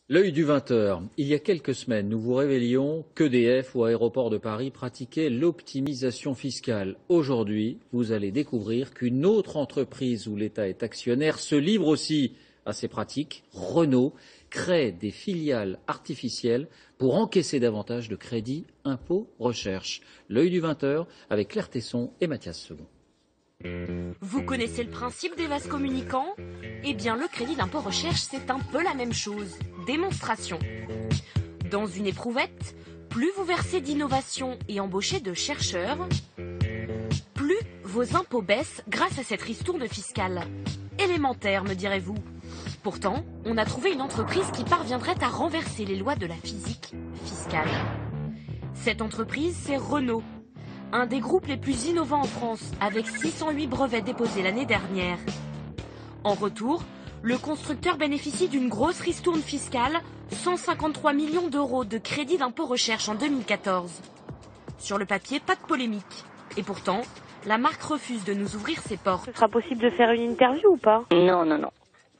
L'œil du 20h. Il y a quelques semaines, nous vous révélions qu'EDF ou Aéroports de Paris pratiquait l'optimisation fiscale. Aujourd'hui, vous allez découvrir qu'une autre entreprise où l'État est actionnaire se livre aussi à ces pratiques. Renault crée des filiales artificielles pour encaisser davantage de crédits impôts recherche. L'œil du 20h avec Claire Tesson et Mathias Second. Vous connaissez le principe des vases communicants? Eh bien, le crédit d'impôt recherche, c'est un peu la même chose. Démonstration. Dans une éprouvette, plus vous versez d'innovation et embauchez de chercheurs, plus vos impôts baissent grâce à cette ristourne fiscale. Élémentaire, me direz-vous. Pourtant, on a trouvé une entreprise qui parviendrait à renverser les lois de la physique fiscale. Cette entreprise, c'est Renault. Un des groupes les plus innovants en France, avec 608 brevets déposés l'année dernière. En retour, le constructeur bénéficie d'une grosse ristourne fiscale, 153 millions d'euros de crédit d'impôt recherche en 2014. Sur le papier, pas de polémique. Et pourtant, la marque refuse de nous ouvrir ses portes. Ce sera possible de faire une interview ou pas? Non.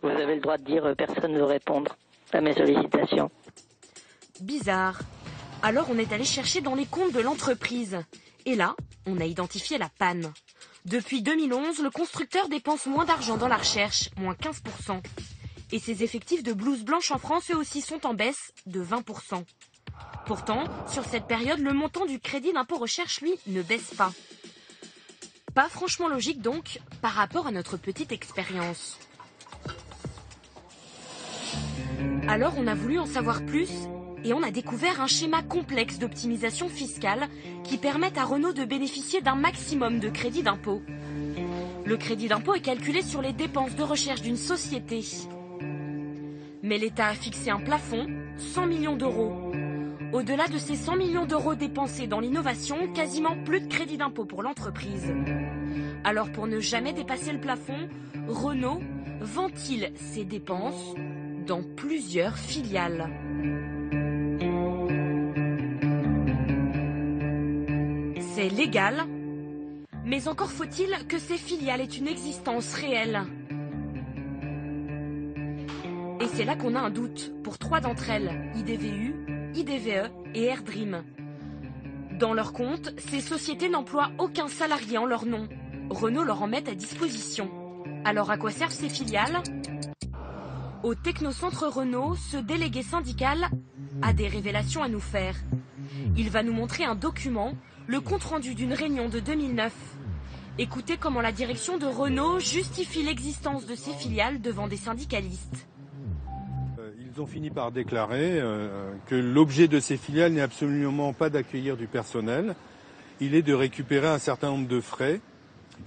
Vous avez le droit de dire personne ne veut répondre à mes sollicitations. Bizarre. Alors on est allé chercher dans les comptes de l'entreprise. Et là, on a identifié la panne. Depuis 2011, le constructeur dépense moins d'argent dans la recherche, moins 15%. Et ses effectifs de blouse blanche en France, eux aussi, sont en baisse de 20%. Pourtant, sur cette période, le montant du crédit d'impôt recherche, lui, ne baisse pas. Pas franchement logique donc, par rapport à notre petite expérience. Alors on a voulu en savoir plus et on a découvert un schéma complexe d'optimisation fiscale qui permet à Renault de bénéficier d'un maximum de crédit d'impôt. Le crédit d'impôt est calculé sur les dépenses de recherche d'une société. Mais l'État a fixé un plafond, 100 millions d'euros. Au-delà de ces 100 millions d'euros dépensés dans l'innovation, quasiment plus de crédit d'impôt pour l'entreprise. Alors pour ne jamais dépasser le plafond, Renault ventile ses dépenses dans plusieurs filiales. C'est légal, mais encore faut-il que ces filiales aient une existence réelle. Et c'est là qu'on a un doute pour 3 d'entre elles, IDVU, IDVE et AirDream. Dans leurs comptes, ces sociétés n'emploient aucun salarié en leur nom. Renault leur en met à disposition. Alors à quoi servent ces filiales ? Au Technocentre Renault, ce délégué syndical a des révélations à nous faire. Il va nous montrer un document, le compte-rendu d'une réunion de 2009. Écoutez comment la direction de Renault justifie l'existence de ces filiales devant des syndicalistes. Ils ont fini par déclarer que l'objet de ces filiales n'est absolument pas d'accueillir du personnel. Il est de récupérer un certain nombre de frais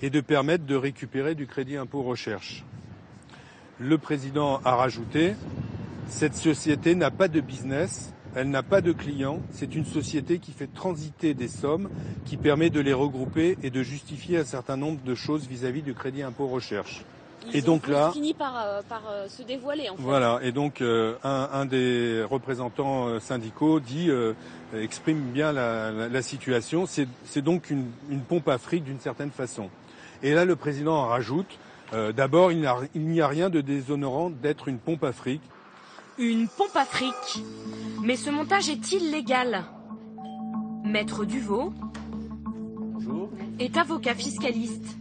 et de permettre de récupérer du crédit impôt recherche. Le président a rajouté, cette société n'a pas de business, elle n'a pas de clients, c'est une société qui fait transiter des sommes, qui permet de les regrouper et de justifier un certain nombre de choses vis-à-vis du crédit impôt recherche. Ils ont fini par se dévoiler en fait. Voilà, et donc un des représentants syndicaux exprime bien la situation, c'est donc une pompe à fric d'une certaine façon. Et là le président en rajoute, d'abord il n'y a rien de déshonorant d'être une pompe à fric. Une pompe à fric. Mais ce montage est-il légal? Maître Duvaux est avocat fiscaliste.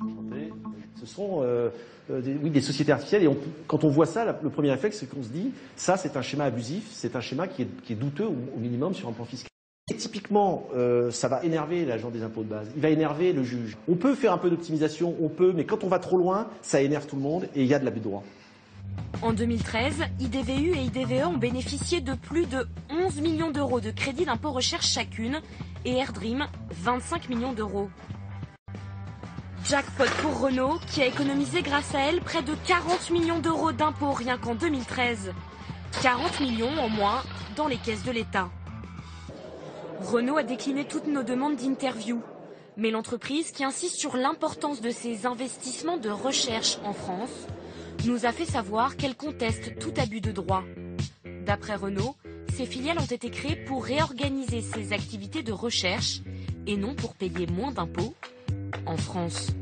Ce sont des sociétés artificielles et quand on voit ça, le premier réflexe c'est qu'on se dit ça c'est un schéma abusif, c'est un schéma qui est douteux au minimum sur un plan fiscal. Et typiquement, ça va énerver l'agent des impôts de base, il va énerver le juge. On peut faire un peu d'optimisation, mais quand on va trop loin, ça énerve tout le monde et il y a de l'abus de droit. En 2013, IDVU et IDVE ont bénéficié de plus de 11 millions d'euros de crédit d'impôt recherche chacune et AirDream 25 millions d'euros. Jackpot pour Renault qui a économisé grâce à elle près de 40 millions d'euros d'impôts rien qu'en 2013. 40 millions en moins dans les caisses de l'État. Renault a décliné toutes nos demandes d'interview. Mais l'entreprise, qui insiste sur l'importance de ses investissements de recherche en France, nous a fait savoir qu'elle conteste tout abus de droit. D'après Renault, ces filiales ont été créées pour réorganiser ses activités de recherche et non pour payer moins d'impôts en France.